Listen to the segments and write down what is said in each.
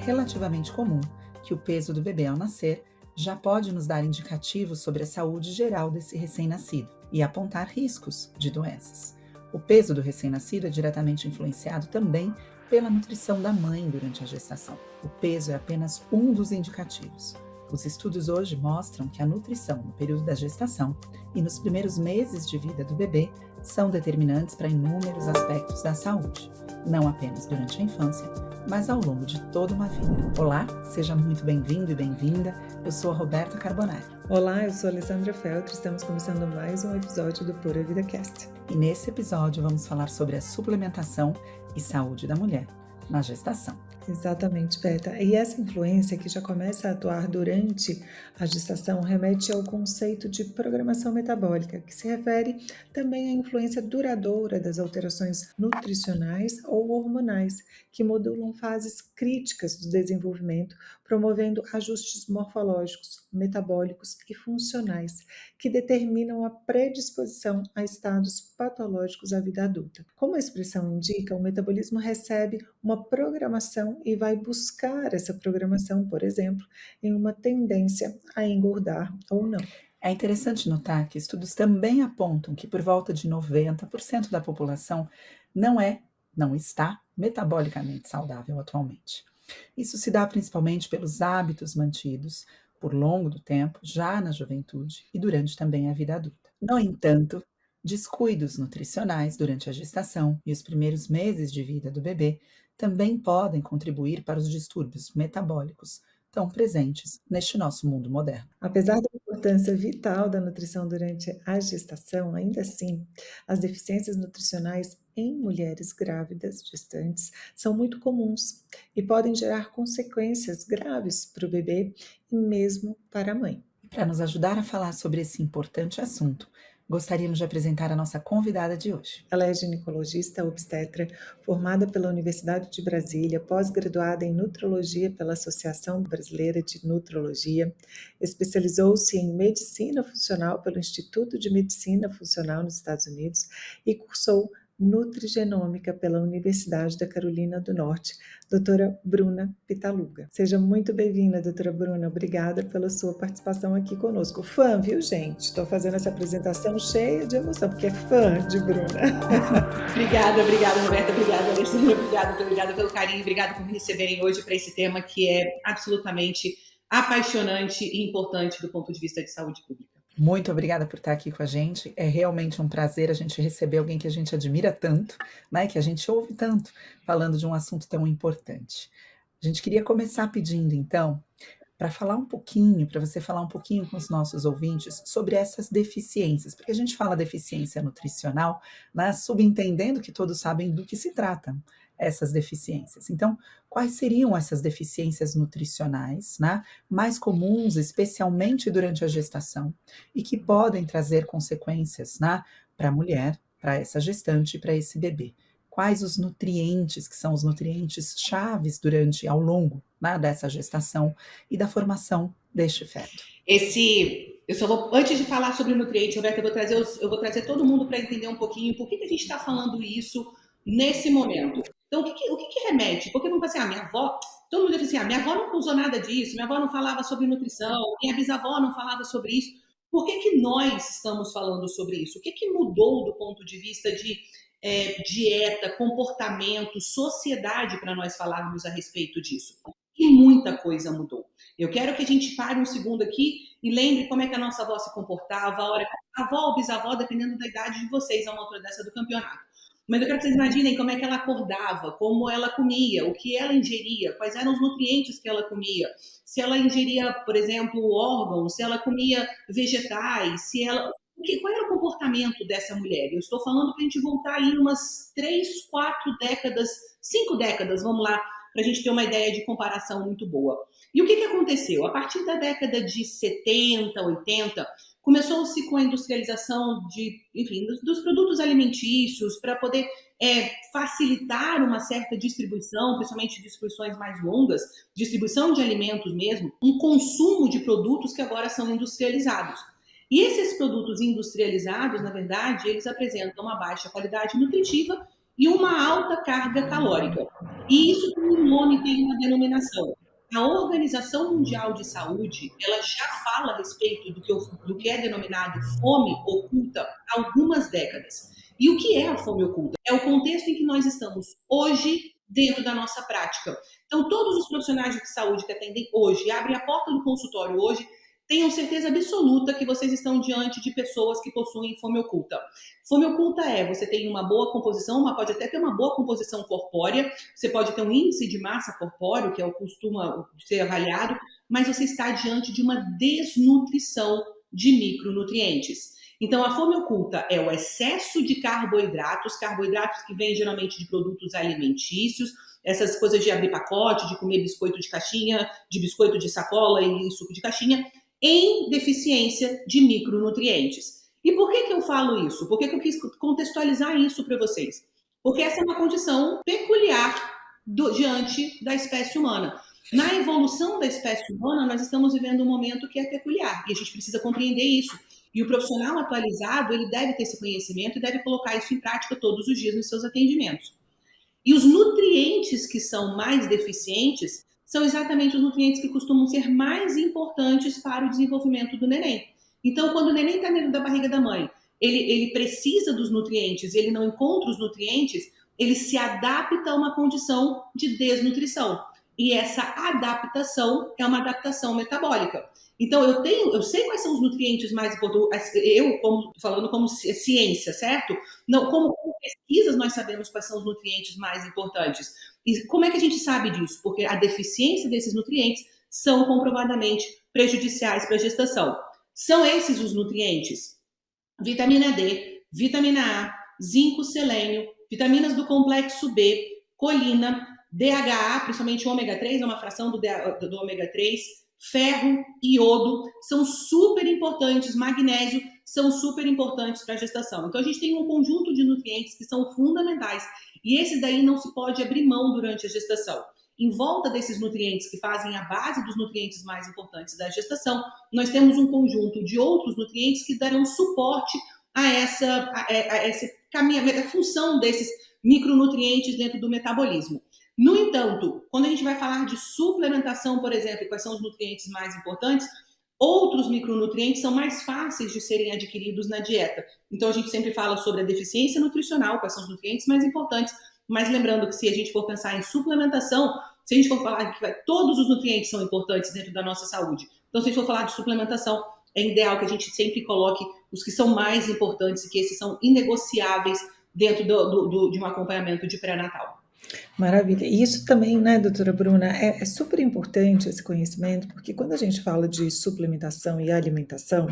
relativamente comum que o peso do bebê ao nascer já pode nos dar indicativos sobre a saúde geral desse recém-nascido e apontar riscos de doenças. O peso do recém-nascido é diretamente influenciado também pela nutrição da mãe durante a gestação. O peso é apenas um dos indicativos. Os estudos hoje mostram que a nutrição no período da gestação e nos primeiros meses de vida do bebê são determinantes para inúmeros aspectos da saúde, não apenas durante a infância, mas ao longo de toda uma vida. Olá, seja muito bem-vindo e bem-vinda. Eu sou a Roberta Carbonari. Olá, eu sou a Alessandra Feltri, estamos começando mais um episódio do Pura Vida Cast. E nesse episódio vamos falar sobre a suplementação e saúde da mulher na gestação. Exatamente, Beta. E essa influência que já começa a atuar durante a gestação remete ao conceito de programação metabólica, que se refere também à influência duradoura das alterações nutricionais ou hormonais, que modulam fases críticas do desenvolvimento, promovendo ajustes morfológicos, metabólicos e funcionais, que determinam a predisposição a estados patológicos à vida adulta. Como a expressão indica, o metabolismo recebe uma programação e vai buscar essa programação, por exemplo, em uma tendência a engordar ou não. É interessante notar que estudos também apontam que por volta de 90% da população não está metabolicamente saudável atualmente. Isso se dá principalmente pelos hábitos mantidos por longo do tempo, já na juventude e durante também a vida adulta. No entanto, descuidos nutricionais durante a gestação e os primeiros meses de vida do bebê também podem contribuir para os distúrbios metabólicos tão presentes neste nosso mundo moderno. Apesar da importância vital da nutrição durante a gestação, ainda assim, as deficiências nutricionais em mulheres grávidas, gestantes, são muito comuns e podem gerar consequências graves para o bebê e mesmo para a mãe. E para nos ajudar a falar sobre esse importante assunto, gostaríamos de apresentar a nossa convidada de hoje. Ela é ginecologista obstetra, formada pela Universidade de Brasília, pós-graduada em nutrologia pela Associação Brasileira de Nutrologia, especializou-se em medicina funcional pelo Instituto de Medicina Funcional nos Estados Unidos e cursou nutrigenômica pela Universidade da Carolina do Norte, doutora Bruna Pitaluga. Seja muito bem-vinda, doutora Bruna. Obrigada pela sua participação aqui conosco. Fã, viu, gente? Estou fazendo essa apresentação cheia de emoção, porque é fã de Bruna. Obrigada, Roberta. Obrigada, Alessandra. Obrigada pelo carinho. Obrigada por me receberem hoje para esse tema que é absolutamente apaixonante e importante do ponto de vista de saúde pública. Muito obrigada por estar aqui com a gente. É realmente um prazer a gente receber alguém que a gente admira tanto, né, que a gente ouve tanto, falando de um assunto tão importante. A gente queria começar pedindo, então, para você falar um pouquinho com os nossos ouvintes sobre essas deficiências, porque a gente fala deficiência nutricional, né, subentendendo que todos sabem do que se trata essas deficiências. Então, quais seriam essas deficiências nutricionais, né, mais comuns, especialmente durante a gestação, e que podem trazer consequências, né, para a mulher, para essa gestante e para esse bebê? Quais os nutrientes que são os nutrientes chaves ao longo, né, dessa gestação e da formação deste feto? Antes de falar sobre o nutriente, Roberta, eu vou trazer todo mundo para entender um pouquinho por que a gente está falando isso nesse momento. Então, o que remete? Porque vamos falar assim, minha avó, todo mundo diz assim, minha avó não usou nada disso, minha avó não falava sobre nutrição, minha bisavó não falava sobre isso. Por que nós estamos falando sobre isso? O que mudou do ponto de vista de dieta, comportamento, sociedade para nós falarmos a respeito disso? E muita coisa mudou. Eu quero que a gente pare um segundo aqui e lembre como é que a nossa avó se comportava, a hora que a avó ou bisavó, dependendo da idade de vocês, a uma altura dessa do campeonato. Mas eu quero que vocês imaginem como é que ela acordava, como ela comia, o que ela ingeria, quais eram os nutrientes que ela comia. Se ela ingeria, por exemplo, órgãos, se ela comia vegetais, qual era o comportamento dessa mulher? Eu estou falando para a gente voltar aí umas 3, 4 décadas, 5 décadas, vamos lá, para a gente ter uma ideia de comparação muito boa. E o que aconteceu? A partir da década de 70, 80, começou-se com a industrialização dos produtos alimentícios para poder facilitar uma certa distribuição, principalmente distribuições mais longas, distribuição de alimentos mesmo, um consumo de produtos que agora são industrializados. E esses produtos industrializados, na verdade, eles apresentam uma baixa qualidade nutritiva e uma alta carga calórica. E isso tem um nome, tem uma denominação. A Organização Mundial de Saúde, ela já fala a respeito do que é denominado fome oculta há algumas décadas. E o que é a fome oculta? É o contexto em que nós estamos hoje dentro da nossa prática. Então, todos os profissionais de saúde que atendem hoje, abrem a porta do consultório hoje, tenham certeza absoluta que vocês estão diante de pessoas que possuem fome oculta. Fome oculta é, você tem uma boa composição, mas pode até ter uma boa composição corpórea, você pode ter um índice de massa corpóreo, que é o que costuma ser avaliado, mas você está diante de uma desnutrição de micronutrientes. Então, a fome oculta é o excesso de carboidratos, carboidratos que vêm geralmente de produtos alimentícios, essas coisas de abrir pacote, de comer biscoito de caixinha, de biscoito de sacola e suco de caixinha, em deficiência de micronutrientes. E por que eu falo isso? Por que eu quis contextualizar isso para vocês? Porque essa é uma condição peculiar diante da espécie humana. Na evolução da espécie humana, nós estamos vivendo um momento que é peculiar e a gente precisa compreender isso. E o profissional atualizado, ele deve ter esse conhecimento e deve colocar isso em prática todos os dias nos seus atendimentos. E os nutrientes que são mais deficientes são exatamente os nutrientes que costumam ser mais importantes para o desenvolvimento do neném. Então, quando o neném está dentro da barriga da mãe, ele precisa dos nutrientes, ele não encontra os nutrientes, ele se adapta a uma condição de desnutrição. E essa adaptação é uma adaptação metabólica. Então, eu sei quais são os nutrientes mais importantes, falando como ciência, certo? Não, como pesquisas nós sabemos quais são os nutrientes mais importantes. E como é que a gente sabe disso? Porque a deficiência desses nutrientes são comprovadamente prejudiciais para a gestação. São esses os nutrientes: vitamina D, vitamina A, zinco, selênio, vitaminas do complexo B, colina, DHA, principalmente ômega 3, é uma fração do ômega 3, ferro, iodo, são super importantes, magnésio, são super importantes para a gestação. Então, a gente tem um conjunto de nutrientes que são fundamentais e esses daí não se pode abrir mão durante a gestação. Em volta desses nutrientes que fazem a base dos nutrientes mais importantes da gestação, nós temos um conjunto de outros nutrientes que darão suporte a essa a função desses micronutrientes dentro do metabolismo. No entanto, quando a gente vai falar de suplementação, por exemplo, quais são os nutrientes mais importantes, outros micronutrientes são mais fáceis de serem adquiridos na dieta. Então, a gente sempre fala sobre a deficiência nutricional, quais são os nutrientes mais importantes, mas lembrando que se a gente for pensar em suplementação, se a gente for falar que todos os nutrientes são importantes dentro da nossa saúde, então se a gente for falar de suplementação, é ideal que a gente sempre coloque os que são mais importantes e que esses são inegociáveis dentro de um acompanhamento de pré-natal. Maravilha. E isso também, né, doutora Bruna, é super importante esse conhecimento, porque quando a gente fala de suplementação e alimentação,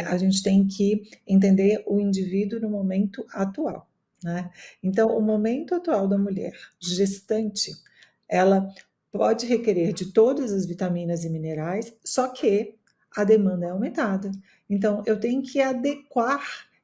a gente tem que entender o indivíduo no momento atual, né? Então, o momento atual da mulher gestante, ela pode requerer de todas as vitaminas e minerais, só que a demanda é aumentada. Então, eu tenho que adequar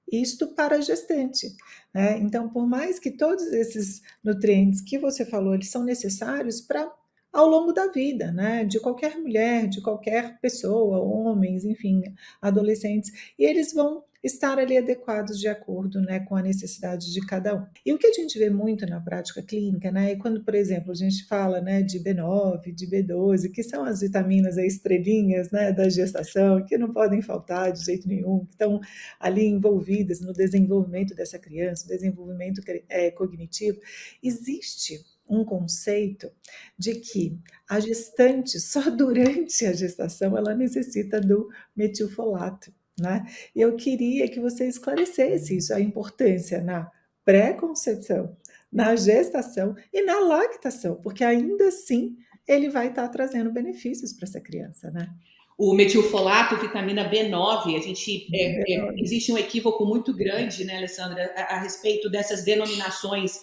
isto para a gestante, né? Então, por mais que todos esses nutrientes que você falou, eles são necessários para ao longo da vida, né? De qualquer mulher, de qualquer pessoa, homens, enfim, adolescentes, e eles vão estar ali adequados de acordo, né, com a necessidade de cada um. E o que a gente vê muito na prática clínica, né, é quando, por exemplo, a gente fala, né, de B9, de B12, que são as vitaminas aí, estrelinhas, né, da gestação, que não podem faltar de jeito nenhum, que estão ali envolvidas no desenvolvimento dessa criança, desenvolvimento cognitivo, existe um conceito de que a gestante, só durante a gestação, ela necessita do metilfolato, né? Eu queria que você esclarecesse isso, a importância na pré-concepção, na gestação e na lactação, porque ainda assim ele vai estar trazendo benefícios para essa criança, né? O metilfolato, vitamina B9, existe um equívoco muito grande, né, Alessandra, a respeito dessas denominações.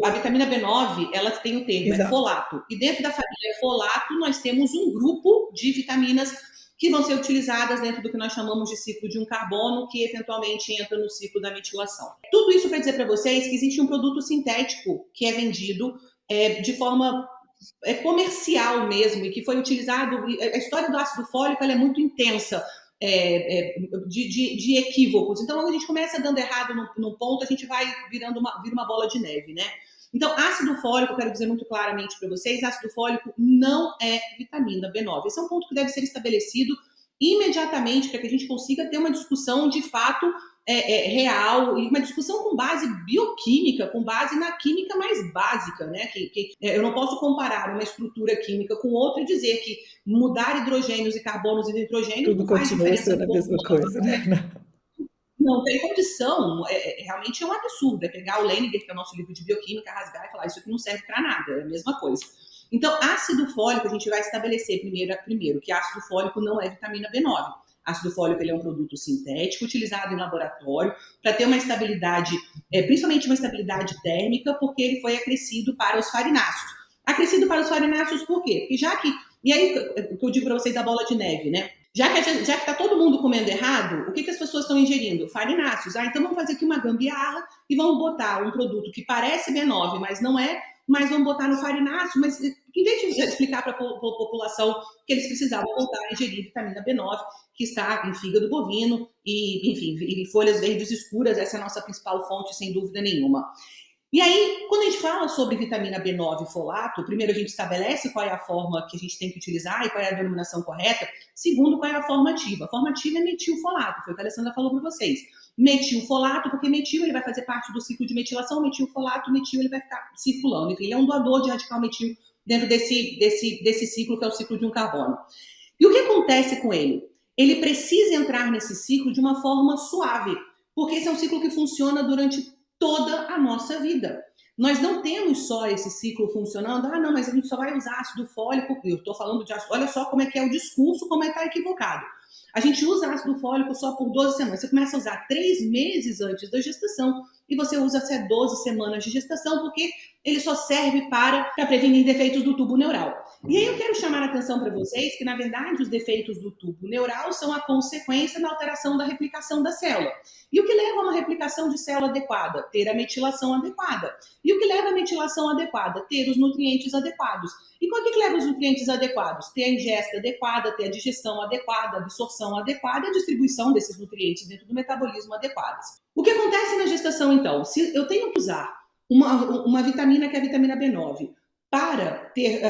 A vitamina B9, ela tem o termo, é folato. E dentro da família folato, nós temos um grupo de vitaminas que vão ser utilizadas dentro do que nós chamamos de ciclo de um carbono, que eventualmente entra no ciclo da metilação. Tudo isso para dizer para vocês que existe um produto sintético que é vendido de forma comercial mesmo, e que foi utilizado. A história do ácido fólico ela é muito intensa, de equívocos. Então, quando a gente começa dando errado num ponto, a gente vai vira uma bola de neve, né? Então, ácido fólico, eu quero dizer muito claramente para vocês, ácido fólico não é vitamina B9. Esse é um ponto que deve ser estabelecido imediatamente para que a gente consiga ter uma discussão de fato real e uma discussão com base bioquímica, com base na química mais básica, né? Eu não posso comparar uma estrutura química com outra e dizer que mudar hidrogênios e carbonos e nitrogênios Tudo não faz continua diferença sendo a mesma coisa, né? não tem condição, realmente é um absurdo, é pegar o Leninger, que é o nosso livro de bioquímica, rasgar e falar isso aqui não serve para nada, é a mesma coisa. Então, ácido fólico, a gente vai estabelecer primeiro que ácido fólico não é vitamina B9. Ácido fólico ele é um produto sintético utilizado em laboratório para ter uma estabilidade, principalmente uma estabilidade térmica, porque ele foi acrescido para os farináceos. Acrescido para os farináceos por quê? Porque já que, e aí o que eu digo para vocês da bola de neve, né? Já que está todo mundo comendo errado, o que as pessoas estão ingerindo? Farináceos. Então vamos fazer aqui uma gambiarra e vamos botar um produto que parece B9, mas não é, mas vamos botar no farináceo, mas em vez de explicar para a população que eles precisavam voltar a ingerir vitamina B9, que está em fígado bovino e, enfim, e folhas verdes escuras, essa é a nossa principal fonte, sem dúvida nenhuma. E aí, quando a gente fala sobre vitamina B9 e folato, primeiro a gente estabelece qual é a forma que a gente tem que utilizar e qual é a denominação correta. Segundo, qual é a forma ativa. A forma ativa é metilfolato, foi o que a Alessandra falou para vocês. Metilfolato, porque metil ele vai fazer parte do ciclo de metilação, metilfolato, metil ele vai ficar circulando. Enfim, ele é um doador de radical metil dentro desse ciclo, que é o ciclo de um carbono. E o que acontece com ele? Ele precisa entrar nesse ciclo de uma forma suave, porque esse é um ciclo que funciona durante toda a nossa vida. Nós não temos só esse ciclo funcionando, não, mas a gente só vai usar ácido fólico, eu estou falando de ácido, olha só como é que é o discurso, como é que está equivocado. A gente usa ácido fólico só por 12 semanas, você começa a usar 3 meses antes da gestação e você usa até 12 semanas de gestação, porque ele só serve para prevenir defeitos do tubo neural. E aí eu quero chamar a atenção para vocês que, na verdade, os defeitos do tubo neural são a consequência da alteração da replicação da célula. E o que leva a uma replicação de célula adequada? Ter a metilação adequada. E o que leva a metilação adequada? Ter os nutrientes adequados. E qual que leva os nutrientes adequados? Ter a ingesta adequada, ter a digestão adequada, a absorção adequada e a distribuição desses nutrientes dentro do metabolismo adequados. O que acontece na gestação, então? Se eu tenho que usar uma vitamina que é a vitamina B9 para ter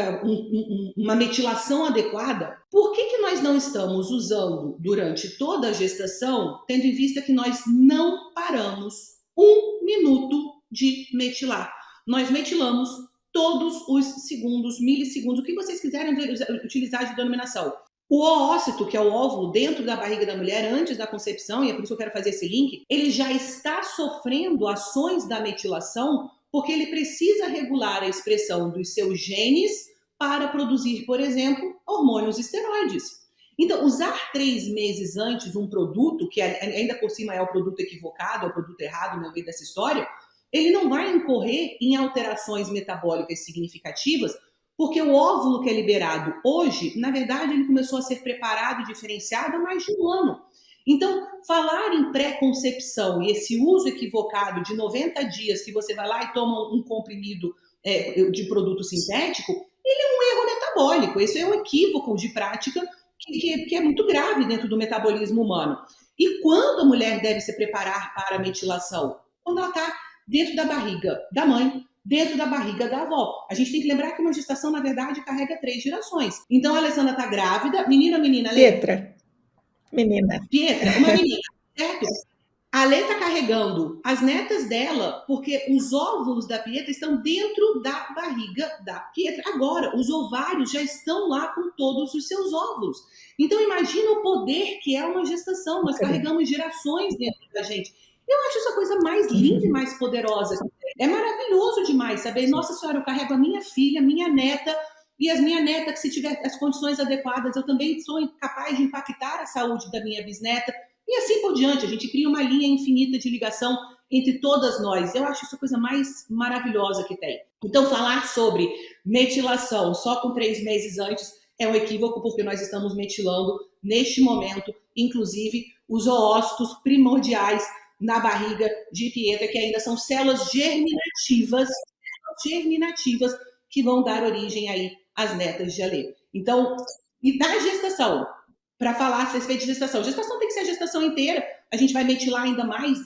uma metilação adequada, por que nós não estamos usando durante toda a gestação, tendo em vista que nós não paramos 1 minuto de metilar? Nós metilamos todos os segundos, milissegundos, o que vocês quiserem utilizar de denominação. O oócito, que é o óvulo dentro da barriga da mulher antes da concepção, e é por isso que eu quero fazer esse link, ele já está sofrendo ações da metilação porque ele precisa regular a expressão dos seus genes para produzir, por exemplo, hormônios esteroides. Então, usar 3 meses antes um produto, que ainda por cima é o produto equivocado, é o produto errado no meio dessa história, ele não vai incorrer em alterações metabólicas significativas, porque o óvulo que é liberado hoje, na verdade, ele começou a ser preparado e diferenciado há mais de 1 ano. Então, falar em pré-concepção e esse uso equivocado de 90 dias que você vai lá e toma um comprimido de produto sintético, ele é um erro metabólico. Esse é um equívoco de prática que é muito grave dentro do metabolismo humano. E quando a mulher deve se preparar para a metilação? Quando ela está dentro da barriga da mãe, dentro da barriga da avó. A gente tem que lembrar que uma gestação, na verdade, carrega 3 gerações. Então, a Alessandra está grávida, menina, Pietra. Menina. Pietra, uma menina, certo? A Lê está carregando as netas dela, porque os óvulos da Pietra estão dentro da barriga da Pietra. Agora, os ovários já estão lá com todos os seus óvulos. Então, imagina o poder que é uma gestação. Nós carregamos gerações dentro da gente. Eu acho isso a coisa mais linda e mais poderosa. É maravilhoso demais saber, nossa senhora, eu carrego a minha filha, minha neta, e as minha neta, que se tiver as condições adequadas, eu também sou capaz de impactar a saúde da minha bisneta, e assim por diante. A gente cria uma linha infinita de ligação entre todas nós. Eu acho isso a coisa mais maravilhosa que tem. Então, falar sobre metilação só com 3 meses antes é um equívoco, porque nós estamos metilando, neste momento, inclusive, os oócitos primordiais na barriga de Pietra, que ainda são células germinativas que vão dar origem aí às netas de Alê. Então, e da gestação, para falar a respeito de gestação. Gestação tem que ser a gestação inteira, a gente vai metilar ainda mais,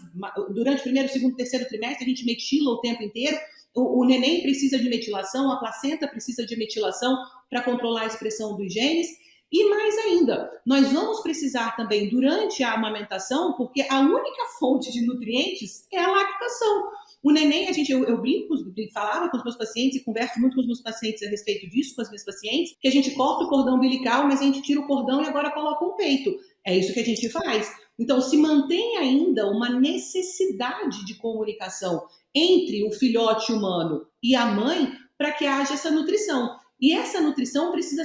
durante o primeiro, segundo, terceiro trimestre, a gente metila o tempo inteiro, o neném precisa de metilação, a placenta precisa de metilação para controlar a expressão dos genes, e mais ainda, nós vamos precisar também durante a amamentação, porque a única fonte de nutrientes é a lactação. O neném, eu brinco, falava com os meus pacientes e converso muito com os meus pacientes a respeito disso, com as minhas pacientes, que a gente corta o cordão umbilical, mas a gente tira o cordão e agora coloca um peito. É isso que a gente faz. Então, se mantém ainda uma necessidade de comunicação entre o filhote humano e a mãe para que haja essa nutrição. E essa nutrição precisa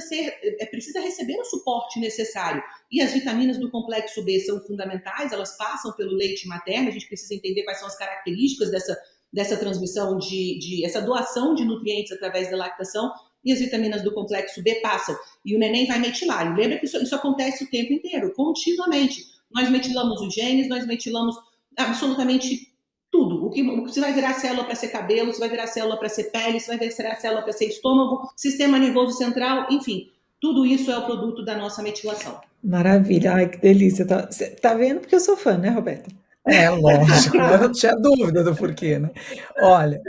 receber o suporte necessário. E as vitaminas do complexo B são fundamentais, elas passam pelo leite materno, a gente precisa entender quais são as características dessa transmissão, essa doação de nutrientes através da lactação, e as vitaminas do complexo B passam. E o neném vai metilar. E lembra que isso acontece o tempo inteiro, continuamente. Nós metilamos os genes, nós metilamos absolutamente tudo. O que você vai virar célula para ser cabelo, você vai virar célula para ser pele, você vai virar célula para ser estômago, sistema nervoso central, enfim. Tudo isso é o produto da nossa metilação. Maravilha, ai que delícia. Tá vendo? Porque eu sou fã, né, Roberta? É, lógico, eu não tinha dúvida do porquê, né. Olha,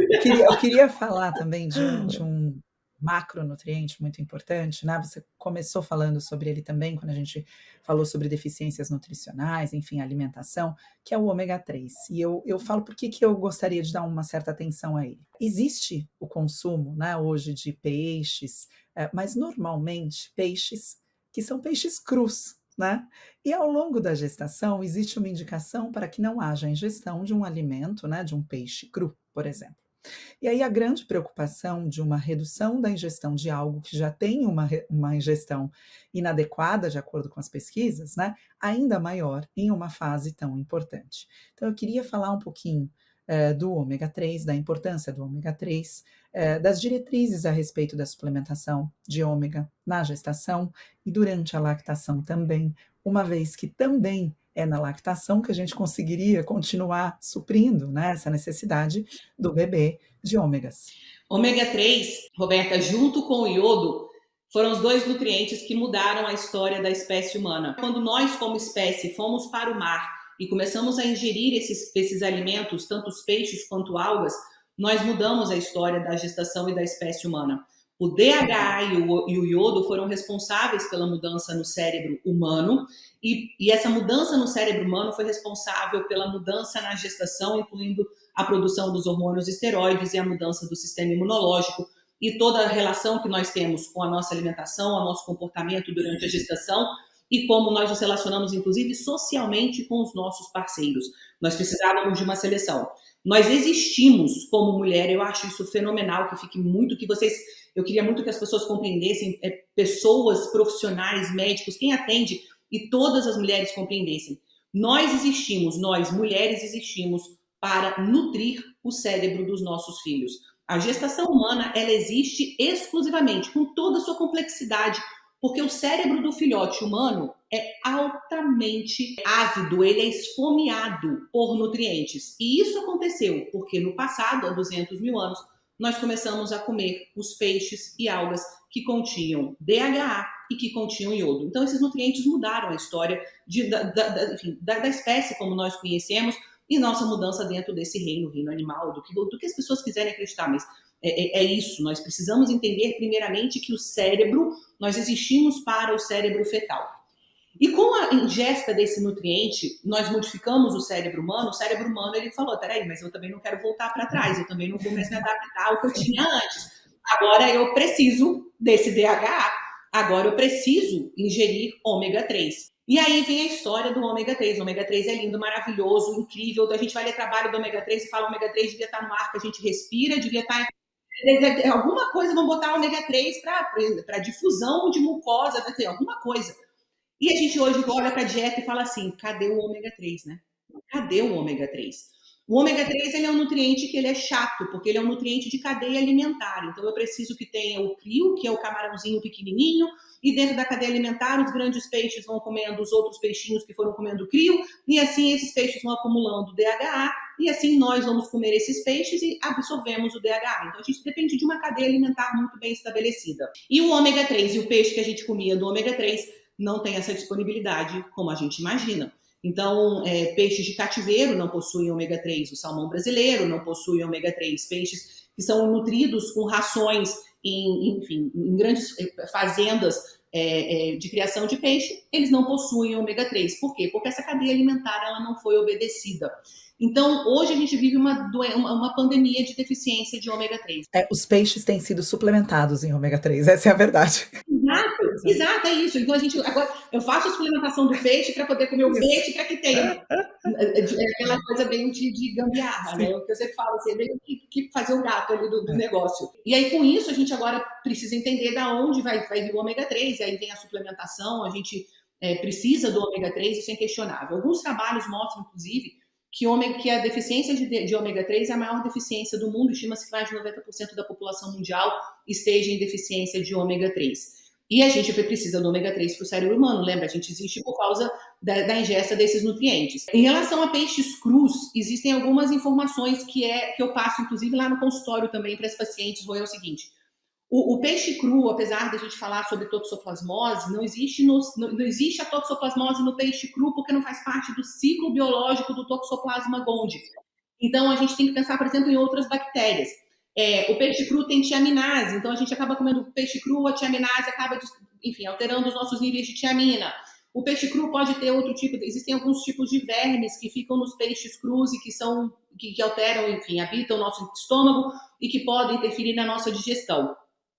eu queria falar também de um macronutriente muito importante, né, você começou falando sobre ele também, quando a gente falou sobre deficiências nutricionais, enfim, alimentação, que é o ômega 3. E eu falo por que eu gostaria de dar uma certa atenção a ele. Existe o consumo, né, hoje de peixes, mas normalmente peixes que são peixes crus, né. E ao longo da gestação, existe uma indicação para que não haja ingestão de um alimento, né, de um peixe cru, por exemplo. E aí a grande preocupação de uma redução da ingestão de algo que já tem uma ingestão inadequada, de acordo com as pesquisas, né, ainda maior em uma fase tão importante. Então eu queria falar um pouquinho do ômega 3, da importância do ômega 3, das diretrizes a respeito da suplementação de ômega na gestação e durante a lactação também, uma vez que também é na lactação que a gente conseguiria continuar suprindo, né, essa necessidade do bebê de ômegas. Ômega 3, Roberta, junto com o iodo, foram os dois nutrientes que mudaram a história da espécie humana. Quando nós, como espécie, fomos para o mar e começamos a ingerir esses alimentos, tanto os peixes quanto algas, nós mudamos a história da gestação e da espécie humana. O DHA e o iodo foram responsáveis pela mudança no cérebro humano, e essa mudança no cérebro humano foi responsável pela mudança na gestação, incluindo a produção dos hormônios esteroides e a mudança do sistema imunológico, e toda a relação que nós temos com a nossa alimentação, o nosso comportamento durante a gestação, e como nós nos relacionamos, inclusive, socialmente com os nossos parceiros. Nós precisávamos de uma seleção. Nós existimos como mulher, eu acho isso fenomenal, que fique muito, eu queria muito que as pessoas compreendessem, pessoas, profissionais, médicos, quem atende, e todas as mulheres compreendessem. Nós mulheres existimos para nutrir o cérebro dos nossos filhos. A gestação humana, ela existe exclusivamente, com toda a sua complexidade, porque o cérebro do filhote humano é altamente ávido, ele é esfomeado por nutrientes. E isso aconteceu porque no passado, há 200 mil anos, nós começamos a comer os peixes e algas que continham DHA e que continham iodo. Então, esses nutrientes mudaram a história da espécie como nós conhecemos e nossa mudança dentro desse reino animal, do que as pessoas quiserem acreditar, mas é isso. Nós precisamos entender, primeiramente, que o cérebro, nós existimos para o cérebro fetal. E com a ingesta desse nutriente, nós modificamos o cérebro humano. O cérebro humano, ele falou, peraí, mas eu também não quero voltar para trás, eu também não vou mais me adaptar ao que eu tinha antes. Agora eu preciso desse DHA, agora eu preciso ingerir ômega 3. E aí vem a história do ômega 3. O ômega 3 é lindo, maravilhoso, incrível. A gente vai ler trabalho do ômega 3 e fala ômega 3 devia estar no ar que a gente respira, devia estar... Alguma coisa, vão botar ômega 3 para difusão de mucosa, alguma coisa. E a gente hoje olha para a dieta e fala assim, cadê o ômega 3, né? Cadê o ômega 3? O ômega 3 ele é um nutriente que ele é chato, porque ele é um nutriente de cadeia alimentar. Então eu preciso que tenha o crio, que é o camarãozinho pequenininho, e dentro da cadeia alimentar os grandes peixes vão comendo os outros peixinhos que foram comendo crio, e assim esses peixes vão acumulando DHA, e assim nós vamos comer esses peixes e absorvemos o DHA. Então a gente depende de uma cadeia alimentar muito bem estabelecida. E o ômega 3 e o peixe que a gente comia do ômega 3 não tem essa disponibilidade como a gente imagina. Então, peixes de cativeiro não possuem ômega 3, o salmão brasileiro não possui ômega 3, peixes que são nutridos com rações enfim, em grandes fazendas de criação de peixe, eles não possuem ômega 3. Por quê? Porque essa cadeia alimentar ela não foi obedecida. Então, hoje a gente vive uma pandemia de deficiência de ômega 3. Os peixes têm sido suplementados em ômega 3, essa é a verdade. Exato, é isso. Então agora eu faço a suplementação do peixe para poder comer o peixe para que tenha aquela coisa bem de gambiarra, né? O que eu sempre falo, assim, meio que fazer o gato ali do negócio. E aí com isso a gente agora precisa entender da onde vai vir o ômega 3, e aí vem a suplementação, a gente precisa do ômega 3, isso é inquestionável. Alguns trabalhos mostram, inclusive, que a deficiência de ômega 3 é a maior deficiência do mundo, estima-se que mais de 90% da população mundial esteja em deficiência de ômega 3. E a gente precisa do ômega 3 para o cérebro humano, lembra? A gente existe por causa da ingesta desses nutrientes. Em relação a peixes crus, existem algumas informações que eu passo, inclusive, lá no consultório também para os pacientes, é o seguinte: o peixe cru, apesar de a gente falar sobre toxoplasmose, não existe a toxoplasmose no peixe cru porque não faz parte do ciclo biológico do Toxoplasma gondii. Então, a gente tem que pensar, por exemplo, em outras bactérias. O peixe cru tem tiaminase, então a gente acaba comendo peixe cru, a tiaminase acaba, enfim, alterando os nossos níveis de tiamina. O peixe cru pode ter outro tipo, existem alguns tipos de vermes que ficam nos peixes crus e que alteram, enfim, habitam o nosso estômago e que podem interferir na nossa digestão.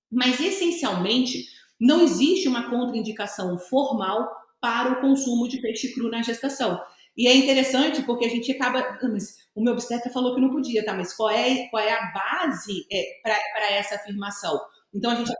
Mas, essencialmente, não existe uma contraindicação formal para o consumo de peixe cru na gestação. E é interessante porque a gente acaba... Mas o meu obstetra falou que não podia, tá? Mas qual é a base para essa afirmação? Então, a gente